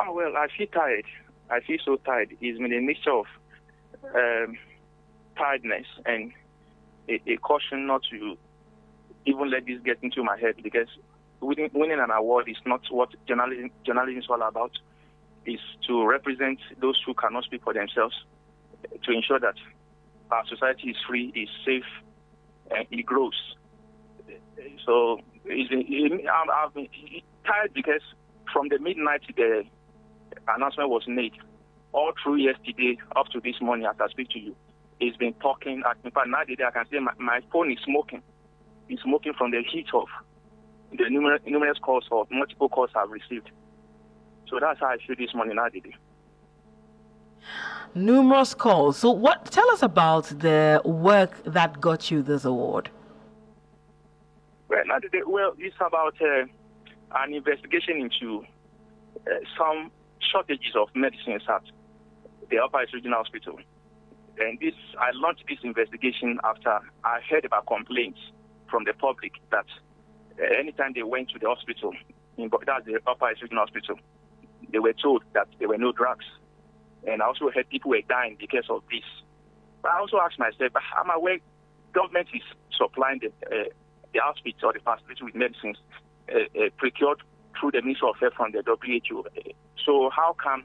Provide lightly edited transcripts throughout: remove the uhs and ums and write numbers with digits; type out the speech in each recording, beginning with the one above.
Oh, well, I feel tired. I feel so tired. It's been a mixture of tiredness and a caution not to even let this get into my head, because winning an award is not what journalism is all about. It's to represent those who cannot speak for themselves, to ensure that our society is free, is safe, and it grows. So I've been tired because from the midnight the announcement was made, all through yesterday up to this morning as I speak to you, it's been talking. In fact, now today I can say my phone is smoking. It's smoking from the heat of the numerous calls or multiple calls I've received. So that's how I feel this morning, Adeti. Numerous calls. So tell us about the work that got you this award. Well, it's about an investigation into some shortages of medicines at the Upper East Regional Hospital. And I launched this investigation after I heard about complaints from the public that anytime they went to the hospital, that's the Upper East Regional Hospital, they were told that there were no drugs. And I also heard people were dying because of this. But I also asked myself, am I aware government is supplying the hospital or the facility with medicines procured through the Ministry of Health from the WHO? So how come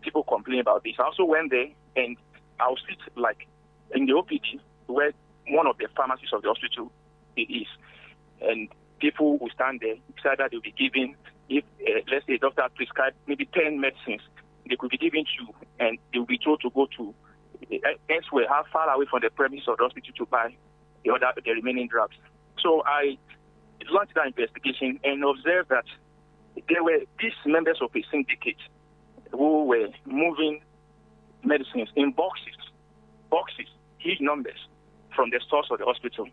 people complain about this? I also went there and I'll sit like in the OPD where one of the pharmacies of the hospital is, and people will stand there. It's either they'll be given, if let's say a doctor prescribed maybe 10 medicines, they could be given to, and they will be told to go to elsewhere, how far away from the premises of the hospital to buy the remaining drugs. So I launched that investigation and observed that there were these members of a syndicate who were moving medicines in boxes, huge numbers, from the stores of the hospital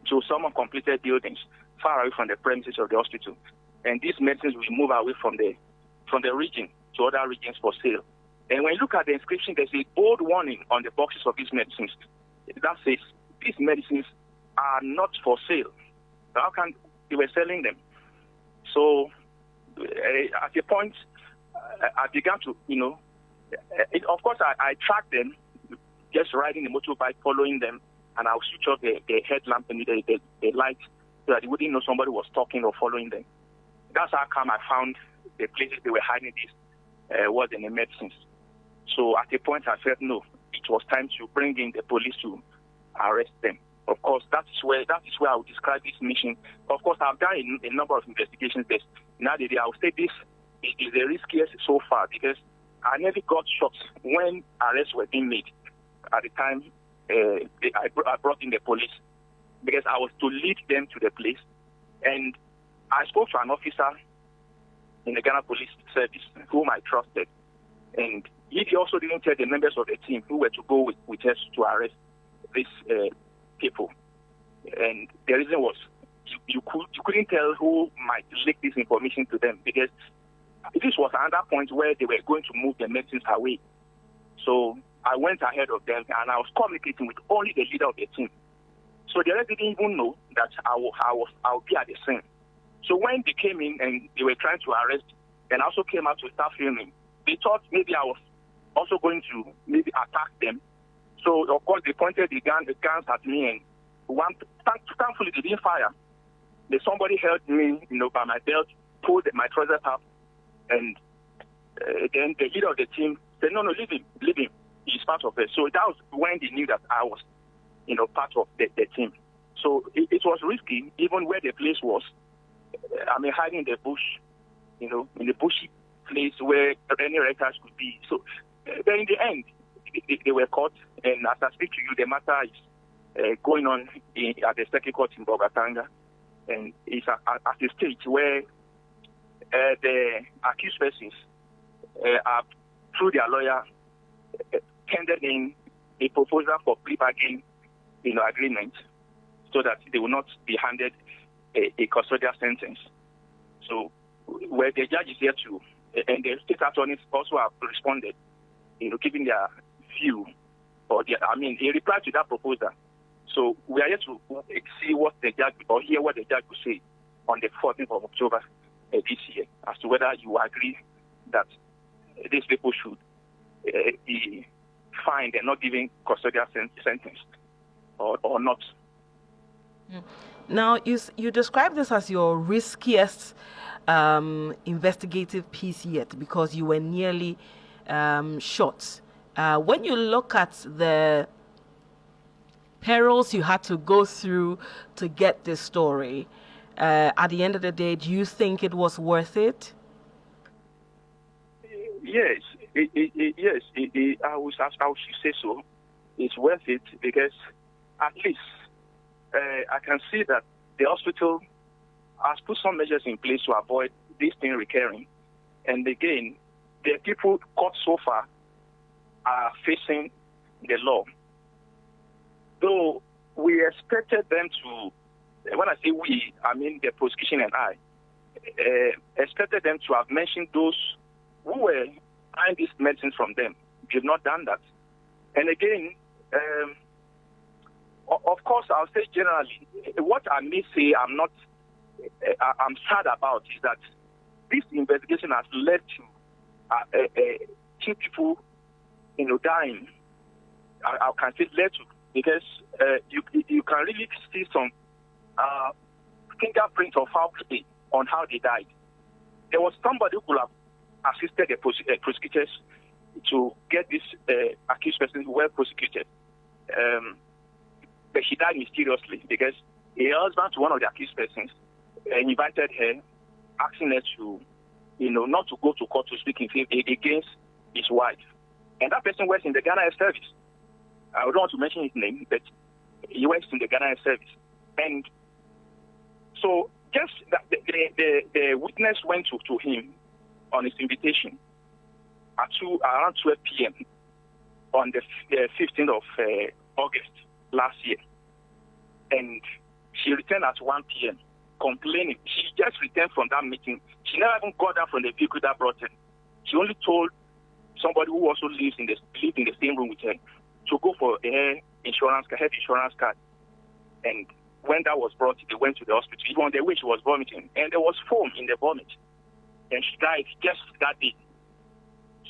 to some uncompleted buildings far away from the premises of the hospital. And these medicines will move away from the region to other regions for sale. And when you look at the inscription, there's a bold warning on the boxes of these medicines that says these medicines are not for sale. How can they were selling them? So at a point, I began to, of course, I tracked them, just riding the motorbike, following them, and I'll switch off the headlamp and the light so that they wouldn't know somebody was talking or following them. That's how come I found the places they were hiding these was in the medicines. So at a point, I felt no, it was time to bring in the police to arrest them. Of course, that is where I would describe this mission. Of course, I've done a number of investigations. Now I would say this is the riskiest so far, because I never got shots when arrests were being made. At the time, I brought in the police because I was to lead them to the place. And I spoke to an officer in the Ghana Police Service whom I trusted. And he also didn't tell the members of the team who were to go with us to arrest these people. And the reason was you couldn't tell who might leak this information to them, because this was another point where they were going to move the medicines away. So I went ahead of them and I was communicating with only the leader of the team. So the rest didn't even know that I would be at the scene. So when they came in and they were trying to arrest, and also came out to start filming, they thought maybe I was also going to maybe attack them. So of course they pointed the guns at me, and thankfully they didn't fire. Somebody held me, by my belt, pulled my trousers up, and then the leader of the team said, "No, leave him. He's part of it." So that was when they knew that I was, part of the team. So it was risky, even where the place was. Hiding in the bush, in the bushy place where any writers could be. So, but in the end, they were caught, and as I speak to you, the matter is going on at the Circuit Court in Bogatanga, and it's at a stage where the accused persons have, through their lawyer, tendered in a proposal for plea bargain, agreement, so that they will not be handed a custodial sentence. So, where the judge is here to, and the state attorneys also have responded, giving their view, in reply to that proposal. So, we are here to see what the judge, or hear what the judge will say on the 14th of October this year, as to whether you agree that these people should be fined and not given custodial sentence or not. Now, you describe this as your riskiest investigative piece yet because you were nearly shot. When you look at the perils you had to go through to get this story, at the end of the day, do you think it was worth it? Yes, yes. I would say so. It's worth it because at least I can see that the hospital has put some measures in place to avoid this thing recurring. And again, the people caught so far are facing the law. Though we expected them to, when I say we, I mean the prosecution and I, expected them to have mentioned those who were buying these medicines from them. They've not done that. And again, of course, I'll say generally, what I may say I'm sad about is that this investigation has led to two people, dying. I can say led to, because you can really see some fingerprints of foul play on how they died. There was somebody who could have assisted the prosecutors to get this accused person well prosecuted. But she died mysteriously because a husband to one of the accused persons invited her, asking her to, not to go to court to speak against his wife. And that person works in the Ghana service. I don't want to mention his name, but he works in the Ghana service. And so just that the witness went to him on his invitation at around 12 p.m. on the 15th of August last year. And she returned at 1 p.m. complaining. She just returned from that meeting. She never even got down from the vehicle that brought her. She only told somebody who also lived in the same room with her to go for her insurance card. And when that was brought, they went to the hospital. Even on the way, she was vomiting. And there was foam in the vomit. And she died just that day.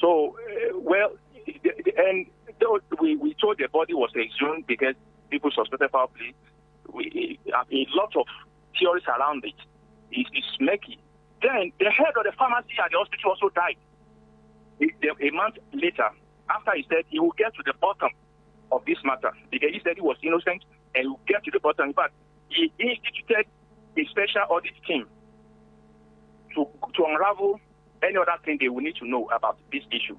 So, and we told the body was exhumed because people suspected foul play. A lot of theories around it. It's murky. Then the head of the pharmacy at the hospital also died. A month later, after he said he will get to the bottom of this matter, because he said he was innocent and he will get to the bottom. In fact, he instituted a special audit team to unravel any other thing they will need to know about this issue.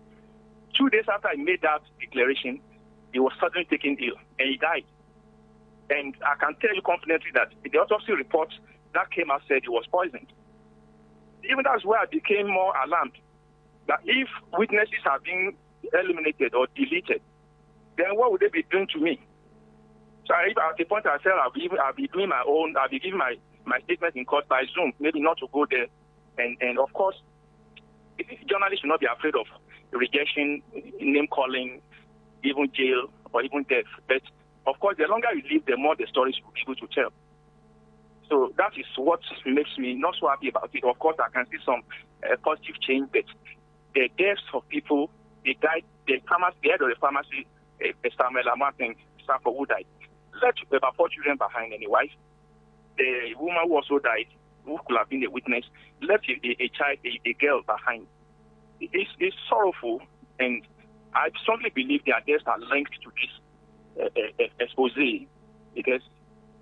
2 days after he made that declaration, he was suddenly taken ill and he died. And I can tell you confidently that the autopsy report that came out said he was poisoned. Even that's where I became more alarmed, that if witnesses are being eliminated or deleted, then what would they be doing to me? So if at the point I said I'll be giving my statement in court by Zoom, maybe not to go there. And of course, journalists should not be afraid of rejection, name calling, even jail, or even death. But of course, the longer you live, the more the stories you'll be able to tell. So that is what makes me not so happy about it. Of course, I can see some positive change, but the deaths of people, they died. The head of the pharmacy, Starr, who died, left about 4 children behind and a wife. The woman who also died, who could have been a witness, left a child, a girl behind. It's sorrowful, and I strongly believe their deaths are linked to this expose, because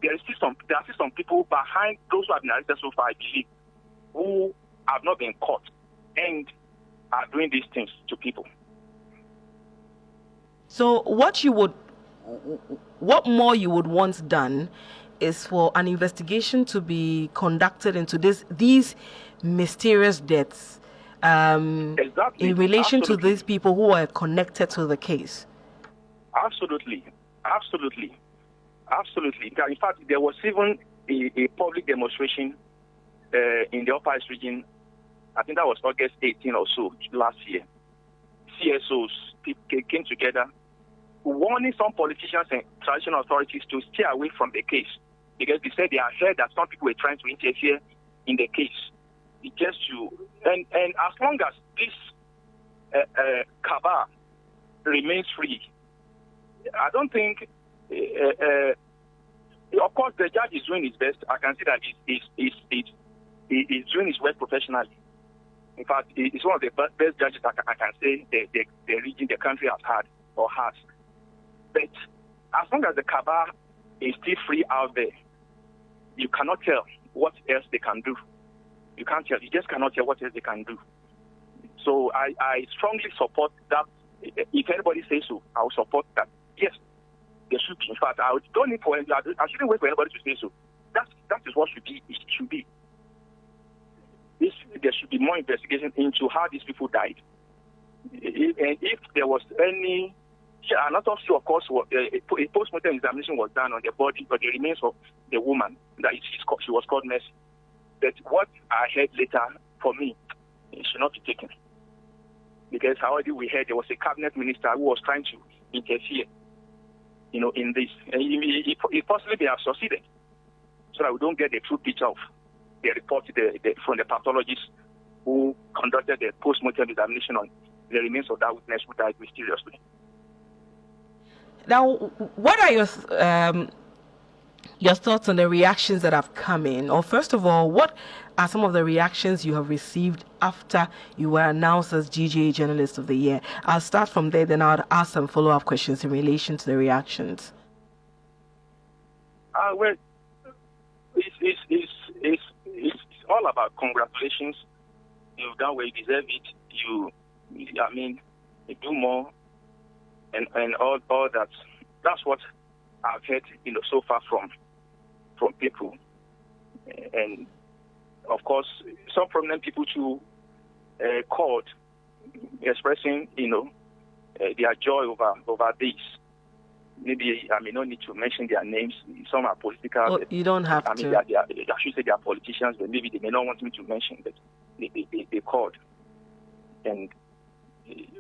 there are still some people behind those who have been arrested so far, I believe, who have not been caught and are doing these things to people. So what more you would want done is for an investigation to be conducted into these mysterious deaths Exactly. in relation Absolutely. to these people who are connected to the case. Absolutely. In fact, there was even a public demonstration in the Upper East region. I think that was August 18 or so last year. CSOs came together, warning some politicians and traditional authorities to stay away from the case, because they said they had heard that some people were trying to interfere in the case. And as long as this Kaba remains free, I don't think. Of course, the judge is doing his best. I can see that he's doing his work professionally. In fact, it's one of the best judges I can say the region, the country has had or has. But as long as the Kaba is still free out there, you cannot tell what else they can do. You can't tell. You just cannot tell what else they can do. So I strongly support that. If anybody says so, I will support that. Yes, there should be. In fact, I shouldn't wait for anybody to say so. That is what should be. It should be. There should be more investigation into how these people died. And if there was any, an autopsy, of course, a post-mortem examination was done on the body, but the remains of the woman, that she was called Mercy. But what I heard later, for me, it should not be taken. Because already we heard there was a cabinet minister who was trying to interfere, in this. And he possibly may have succeeded, so that we don't get the true picture of the report from the pathologist who conducted the post-mortem examination on the remains of that witness who died mysteriously. Now, what are your thoughts on the reactions that have come in? Or first of all, what are some of the reactions you have received after you were announced as GJA Journalist of the Year? I'll start from there, then I'll ask some follow-up questions in relation to the reactions. Well, it's all about congratulations. You've done well, you deserve it. You do more, and all that. That's what I've heard, so far from people, and of course, some prominent people too called, expressing, their joy over this. Maybe I may not need to mention their names. Some are political. Oh, you don't have to. I should say they are politicians, but maybe they may not want me to mention that they called. And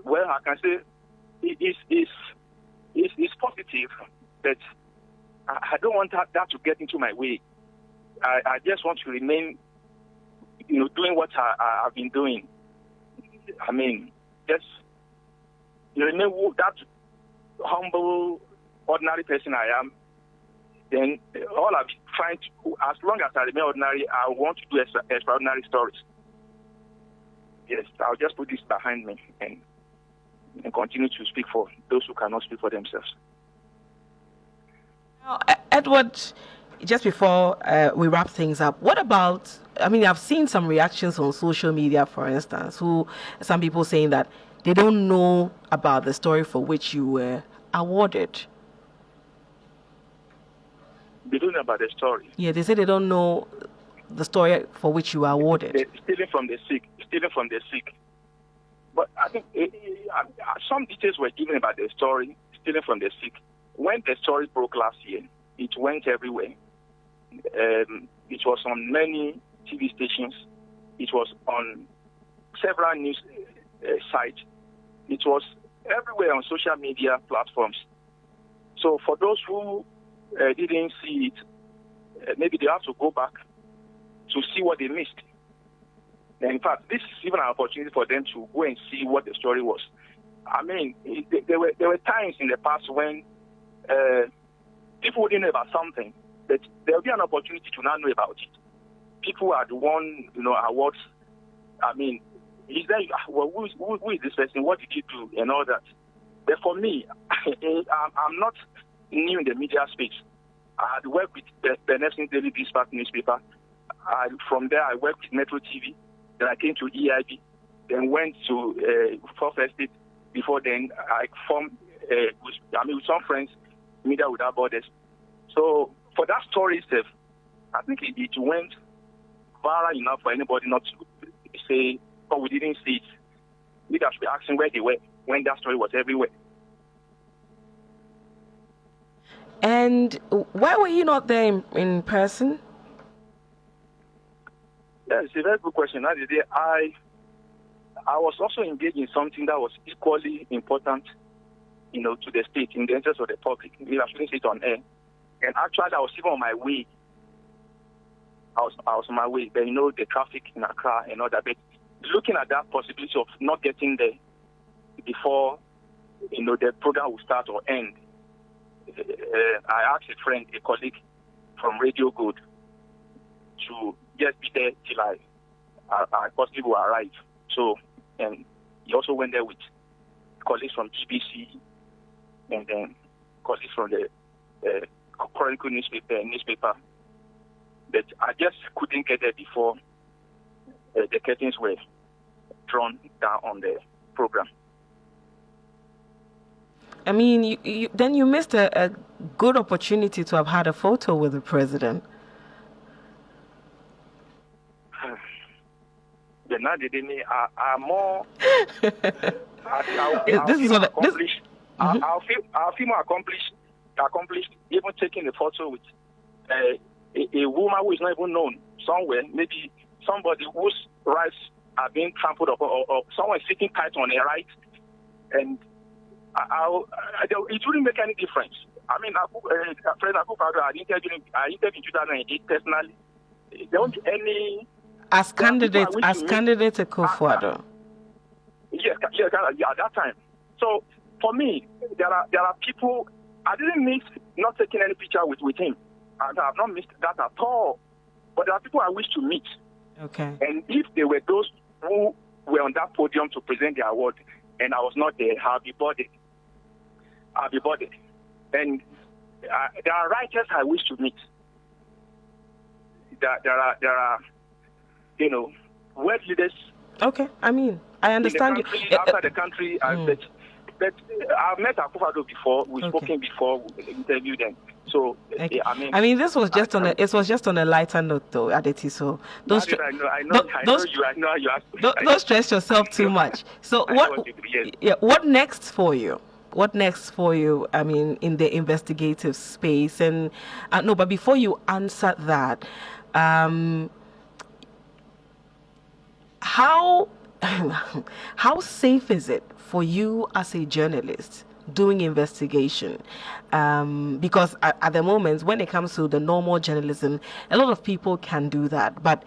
well, I can say it's positive, but I don't want that to get into my way. I just want to remain, doing what I've been doing. I mean, just remain that humble, ordinary person I am. Then all I'm trying to, as long as I remain ordinary, I want to do extraordinary stories. Yes, I'll just put this behind me and continue to speak for those who cannot speak for themselves. Now, Edward, just before we wrap things up, what about, I've seen some reactions on social media, for instance, some people saying that they don't know about the story for which you were awarded. They don't know about the story? Yeah, they say they don't know the story for which you were awarded. They're stealing from the sick. But I think some details were given about the story, stealing from the sick. When the story broke last year, it went everywhere. It was on many TV stations. It was on several news sites. It was everywhere on social media platforms. So for those who didn't see it, maybe they have to go back to see what they missed. And in fact, this is even an opportunity for them to go and see what the story was. There were times in the past when people didn't know about something, but there will be an opportunity to now know about it. People had won, awards. Is there? Well, who is this person? What did he do? And all that. But for me, I'm not new in the media space. I had worked with the Nepson Daily Dispatch newspaper. From there, I worked with Metro TV. Then I came to EIB. Then went to Fourth Estate. Before then, I formed with some friends, Media Without Borders. So for that story itself, I think it went viral enough for anybody not to say, "Oh, we didn't see it." We should be asking where they were when that story was everywhere. And why were you not there in person? Yeah, it's a very good question. That day, I was also engaged in something that was equally important, to the state, in the interest of the public. Maybe I shouldn't say it on air. And actually, I was even on my way. I was on my way. But the traffic in Accra and all that. But looking at that possibility of not getting there, before, the program will start or end, I asked a friend, a colleague from Radio Good, to just be there till I possibly will arrive. So, and he also went there with colleagues from GBC and then colleagues from the Chronicle newspaper. But I just couldn't get there before the curtains were drawn down on the program. I mean, then you missed a good opportunity to have had a photo with the president. The Adeti are more. I'll feel more accomplished even taking a photo with a woman who is not even known somewhere. Maybe somebody whose rights are being trampled upon, or someone sitting tight on her right, and it wouldn't make any difference. I mean, President Akufo-Addo, I interviewed in 2008 personally. There won't be any. As candidate to Akufo-Addo. Yes, at that time. So for me, there are people. I didn't miss not taking any picture with him. I have not missed that at all. But there are people I wish to meet. Okay. And if there were those who were on that podium to present the award, and I was not there, I'll be bothered. And there are writers I wish to meet. There are world leaders. Okay, I mean, I understand you. Outside the country, but I've met Akufo-Addo before. We've spoken before. We interviewed them. So okay. I mean, this was just just on a lighter note, though, Adeti. So don't stress yourself too much. So what next for you? What next for you? I mean, in the investigative space, and no, but before you answer that, how safe is it for you as a journalist doing investigation? Because at the moment, when it comes to the normal journalism, a lot of people can do that, but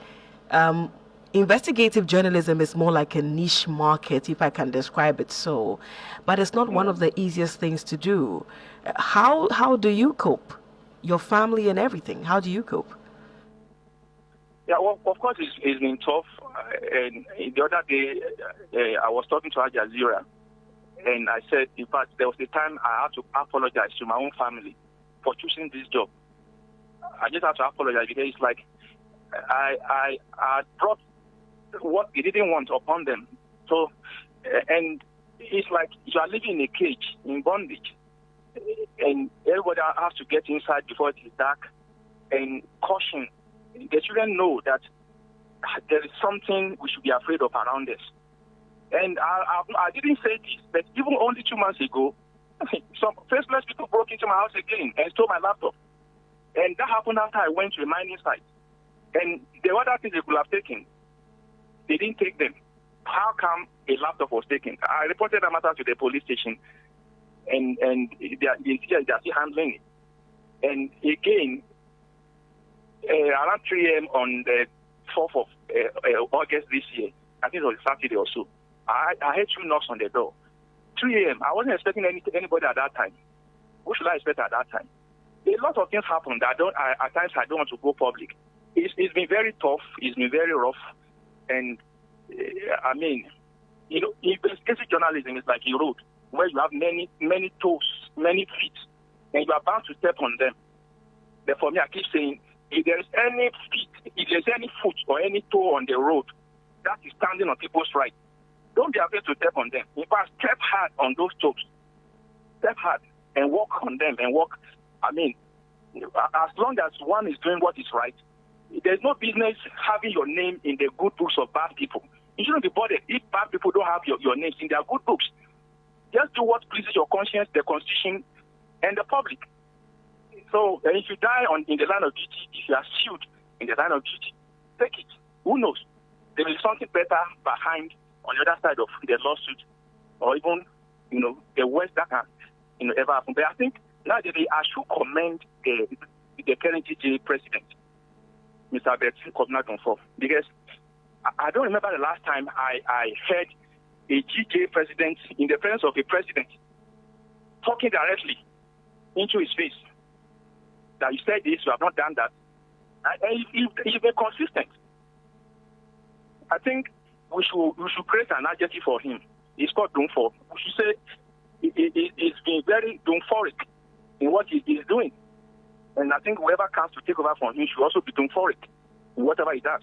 investigative journalism is more like a niche market, if I can describe it so. But it's not one of the easiest things to do. How do you cope? Your family and everything. How do you cope? Yeah, well, of course, it's been tough. And the other day, I was talking to Al Jazeera, and I said, in fact, there was a time I had to apologize to my own family for choosing this job. I just had to apologize because it's like I brought what they didn't want upon them. So, and it's like you are living in a cage, in bondage, and everybody has to get inside before it is dark. And caution, the children know that there is something we should be afraid of around us. And I didn't say this, but even only 2 months ago, some faceless people broke into my house again and stole my laptop. And that happened after I went to a mining site. And the other things they could have taken, they didn't take them. How come a laptop was taken? I reported that matter to the police station, and they are still handling it. And again, around 3 a.m. on the 4th of August this year, I think it was Saturday or so, I had 2 knocks on the door. 3 a.m. I wasn't expecting anybody at that time. Who should I expect at that time? A lot of things happened that at times I don't want to go public. It's been very tough. It's been very rough. And I mean, investigative journalism is like a road where you have many toes, many feet, and you are bound to step on them. But for me, I keep saying, if there is any feet, if there's any foot or any toe on the road that is standing on people's right, don't be afraid to step on them. In fact, step hard on those toes. Step hard and walk on them and walk. I mean, as long as one is doing what is right, there's no business having your name in the good books of bad people. You shouldn't be bothered if bad people don't have your names in their good books. Just do what pleases your conscience, the Constitution, and the public. So if you die in the line of duty, if you are sued in the line of duty, take it. Who knows? There is something better behind on the other side of the lawsuit, or even, the worst that can, ever happen. But I think now I should commend the current GJA president, Mr. Adeti, because I don't remember the last time I heard a GJA president in the presence of a president talking directly into his face that you said this, you have not done that. And if they're consistent, I think we should create an adjective for him. It's called Doomfall. We should say he's been very doomphoric in what he is doing. And I think whoever comes to take over from him should also be doomphoric in whatever he does.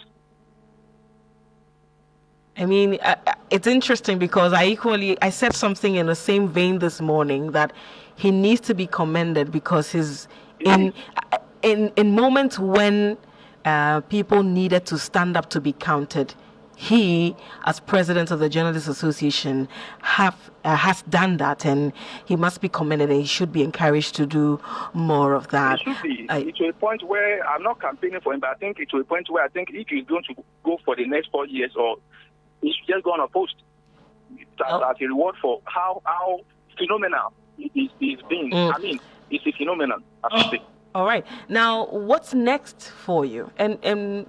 I mean, it's interesting because I said something in the same vein this morning that he needs to be commended because he's in moments when people needed to stand up to be counted, he, as president of the Journalists Association, has done that, and he must be commended, and he should be encouraged to do more of that. It should be. It's to a point where I'm not campaigning for him, but I think it's to a point where I think if he's going to go for the next 4 years, or he should just go on a post as a reward for how phenomenal he's been. I mean, it's a phenomenon, I should say. All right. Now, what's next for you? And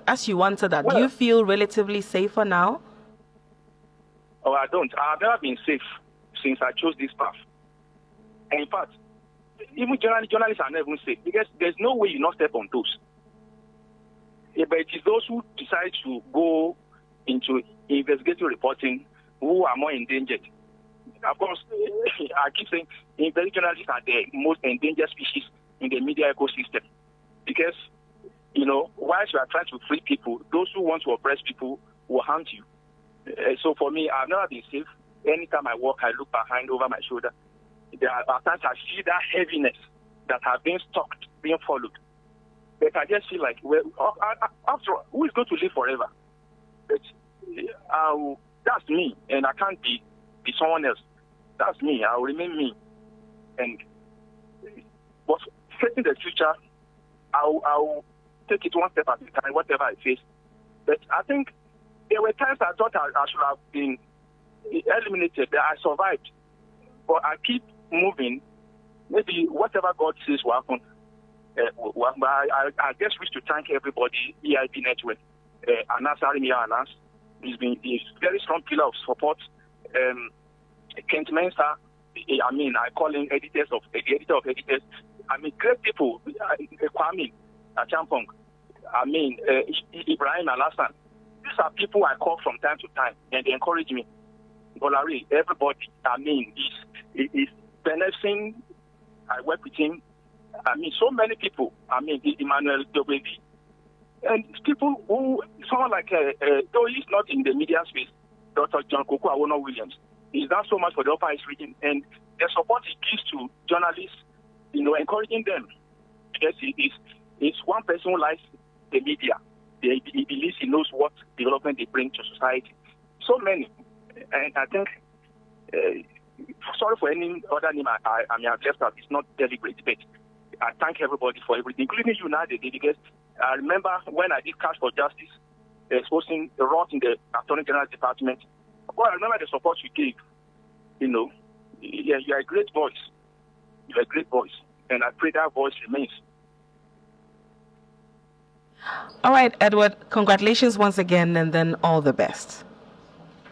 as you answer that, do you feel relatively safer now? Oh, I don't. I've never been safe since I chose this path. And in fact, even journalists are never safe because there's no way you not step on toes. Yeah, but it is those who decide to go into investigative reporting who are more endangered. Of course, I keep saying investigative journalists are the most endangered species in the media ecosystem because, whilst you are trying to free people, those who want to oppress people will harm you. So for me, I've never been safe. Anytime I walk, I look behind over my shoulder. There are times I see that heaviness that has been stalked, being followed. But I just feel like, after all, who is going to live forever? But, that's me, and I can't be someone else. That's me. I will remain me. But facing the future, I'll take it one step at a time, whatever I face. But I think there were times I thought I should have been eliminated, that I survived. But I keep moving. Maybe whatever God says will happen. I just wish to thank everybody, EIB Network, Anas Arimia Anas. He's been a very strong pillar of support. Kent Mensa, I call him the editor of editors. Great people, Kwame Achampong, Ibrahim Alassan. These are people I call from time to time, and they encourage me. Bolari, everybody, is benefiting. I work with him. So many people. Emmanuel Dobedi. And people who, someone like, though he's not in the media space, Dr. John Koko Awono Williams, he's done so much for the Upper East region, and the support he gives to journalists, encouraging them. Because it's one person who likes the media. He believes he knows what development they bring to society. So many. And I think, sorry for any other name I may have left out, it's not deliberate, but I thank everybody for everything, including you now, because I remember when I did Cash for Justice, exposing the rot in the Attorney General's Department. Well, I remember the support you gave. You're a great voice. You're a great voice. And I pray that voice remains. All right, Edward, congratulations once again, and then all the best.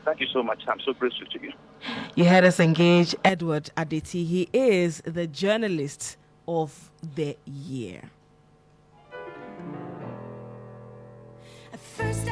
Thank you so much. I'm so grateful to you. You had us engage Edward Adeti. He is the journalist of the year. At first